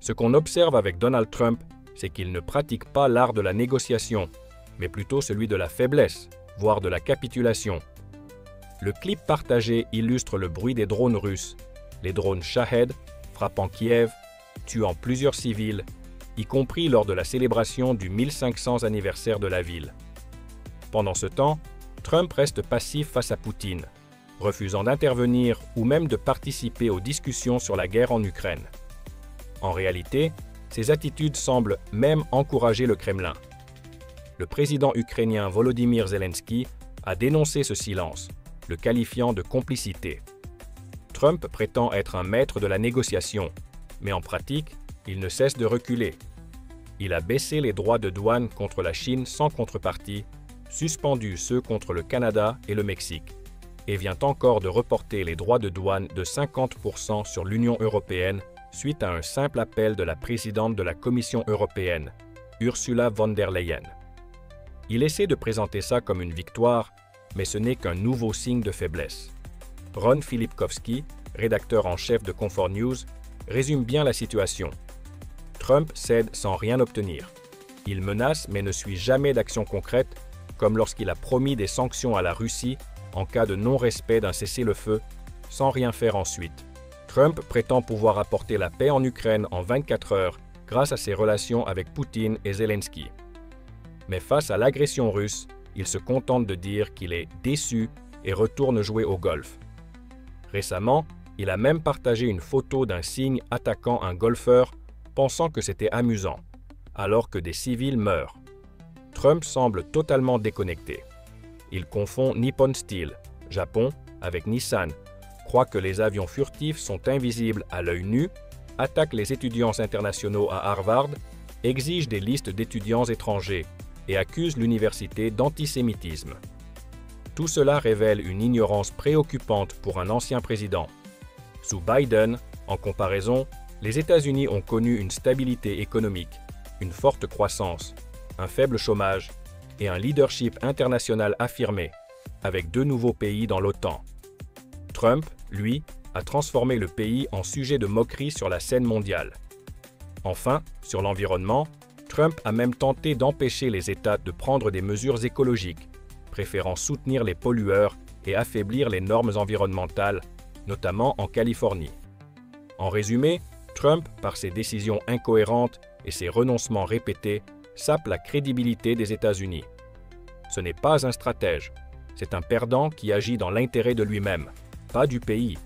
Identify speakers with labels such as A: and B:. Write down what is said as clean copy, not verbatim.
A: Ce qu'on observe avec Donald Trump, c'est qu'il ne pratique pas l'art de la négociation, mais plutôt celui de la faiblesse, voire de la capitulation. Le clip partagé illustre le bruit des drones russes, les drones Shahed, frappant Kiev, tuant plusieurs civils, y compris lors de la célébration du 1500 anniversaire de la ville. Pendant ce temps, Trump reste passif face à Poutine, refusant d'intervenir ou même de participer aux discussions sur la guerre en Ukraine. En réalité, ces attitudes semblent même encourager le Kremlin. Le président ukrainien Volodymyr Zelensky a dénoncé ce silence, le qualifiant de complicité. Trump prétend être un maître de la négociation, mais en pratique, il ne cesse de reculer. Il a baissé les droits de douane contre la Chine sans contrepartie, suspendu ceux contre le Canada et le Mexique, et vient encore de reporter les droits de douane de 50% sur l'Union européenne suite à un simple appel de la présidente de la Commission européenne, Ursula von der Leyen. Il essaie de présenter ça comme une victoire, mais ce n'est qu'un nouveau signe de faiblesse. Ron Filipkowski, rédacteur en chef de Comfort News, résume bien la situation. Trump cède sans rien obtenir. Il menace mais ne suit jamais d'action concrète, comme lorsqu'il a promis des sanctions à la Russie en cas de non-respect d'un cessez-le-feu, sans rien faire ensuite. Trump prétend pouvoir apporter la paix en Ukraine en 24 heures grâce à ses relations avec Poutine et Zelensky. Mais face à l'agression russe, il se contente de dire qu'il est déçu et retourne jouer au golf. Récemment, il a même partagé une photo d'un cygne attaquant un golfeur, pensant que c'était amusant, alors que des civils meurent. Trump semble totalement déconnecté. Il confond Nippon Steel, Japon, avec Nissan, croit que les avions furtifs sont invisibles à l'œil nu, attaque les étudiants internationaux à Harvard, exige des listes d'étudiants étrangers et accuse l'université d'antisémitisme. Tout cela révèle une ignorance préoccupante pour un ancien président. Sous Biden, en comparaison, les États-Unis ont connu une stabilité économique, une forte croissance, un faible chômage et un leadership international affirmé, avec 2 nouveaux pays dans l'OTAN. Trump, lui, a transformé le pays en sujet de moquerie sur la scène mondiale. Enfin, sur l'environnement, Trump a même tenté d'empêcher les États de prendre des mesures écologiques, préférant soutenir les pollueurs et affaiblir les normes environnementales, notamment en Californie. En résumé, Trump, par ses décisions incohérentes et ses renoncements répétés, sape la crédibilité des États-Unis. Ce n'est pas un stratège, c'est un perdant qui agit dans l'intérêt de lui-même, pas du pays.